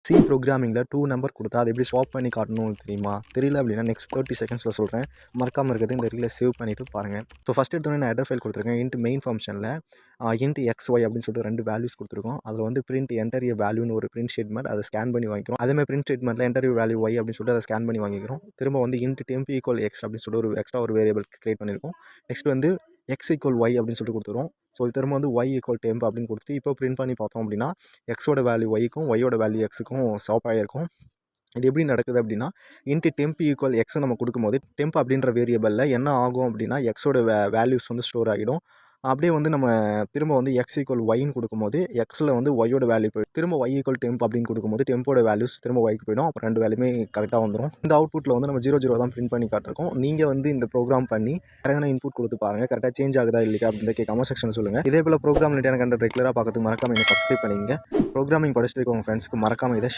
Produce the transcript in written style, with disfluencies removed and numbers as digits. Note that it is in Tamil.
சி ப்ரோக்ராமிங்கில் 2 நம்பர் கொடுத்தா அதை எப்படி ஸ்வாப் பண்ணி காட்டணும் தெரியுமா? தெரியல அப்படின்னா நெக்ஸ்ட் 30 செகண்ட்ஸில் சொல்கிறேன். மறக்காமல் இருக்கிறது இந்த ரீலை சேவ் பண்ணிவிட்டு பாருங்கள். ஸோ ஃபஸ்ட் எடுத்தோடனே நான் ஹெடர் ஃபைல் கொடுத்துருக்கேன். இன்ட் மெயின் ஃபங்க்ஷனில் இன்ட் XY அப்படின்னு சொல்லிட்டு 2 வேல்யூஸ் கொடுத்துருக்கோம். அதில் வந்து பிரிண்ட் என்டர் எ வேல்யூன்னு ஒரு பிரிண்ட் ஸ்டேட்மெண்ட், அதை ஸ்கேன் பண்ணி வாங்கிக்கிறோம். அதேமாதிரி பிரிண்ட் ஸ்டேட்மெண்ட்டில் என்டர் எ வேல்யூ Y அப்படின்னு சொல்லிட்டு அதை ஸ்கேன் பண்ணி வாங்கிக்கிறோம். திரும்ப வந்து இன்ட் டெம்ப் ஈக்குவல் X அப்படின்னு சொல்லிட்டு ஒரு எக்ஸ்ட்ரா ஒரு வேரியபிள் கிரியேட் பண்ணியிருக்கோம். நெக்ஸ்ட் வந்து X ஈக்குவல் Y அப்படின்னு சொல்லிட்டு கொடுத்துருவோம். ஸோ திரும்ப வந்து Y ஈக்குவல் டெம்ப் அப்படின்னு கொடுத்துட்டு இப்போ பிரிண்ட் பண்ணி பார்த்தோம் அப்படின்னா Xோட வேல்யூ Yக்கும் Yயோட வேல்யூ Xக்கும் ஸ்வாப் ஆகிருக்கும். இது எப்படி நடக்குது அப்படின்னா இன்ட்டு டெம்ப் ஈக்குவல் எக்ஸ் நம்ம கொடுக்கும்போது டெம்ப் அப்படின்ற வேரியபிளில் என்ன ஆகும் அப்படின்னா எக்ஸோட வேல்யூஸ் வந்து ஸ்டோர் ஆகிடும். அப்படியே வந்து நம்ம திரும்ப வந்து எக்ஸ் ஈக்குவல் ஒய்ன்னு கொடுக்கும்போது எக்ஸில் வந்து ஒய்யோட வேல்யூ போய்டும். திரும்ப ஒய் ஈக்குவல் டெம்ப் அப்படின்னு கொடுக்கும்போது டெம்போட வேல்யூஸ் திரும்ப ஒய்க்கு போய்டும். அப்புறம் 2 வேல்யூமே கரெக்டாக வந்துடும். இந்த அவுட்புட்டில் வந்து நம்ம 0 தான் பிரிண்ட் பண்ணி காட்டிருக்கோம். நீங்கள் வந்து இந்த ப்ரோக்ராம் பண்ணி கரெக்டான இன்புட் கொடுத்து பாருங்கள். கரெக்டாக சேஞ்ச் ஆகுதா இல்லையா அப்படின்னு கமெண்ட் செக்ஷன் சொல்லுங்கள். இதே போல் ப்ரோக்ராம் ரிலேட்டடான கண்டென்ட் ரெகுலராக பார்க்கறதுக்கு மறக்காம என்ன சப்ஸ்கிரைப் பண்ணிங்க. ப்ரோக்ராமிங் படிச்சுட்டு உங்கள் ஃப்ரெண்ட்ஸ்க்கு மறக்காம இதை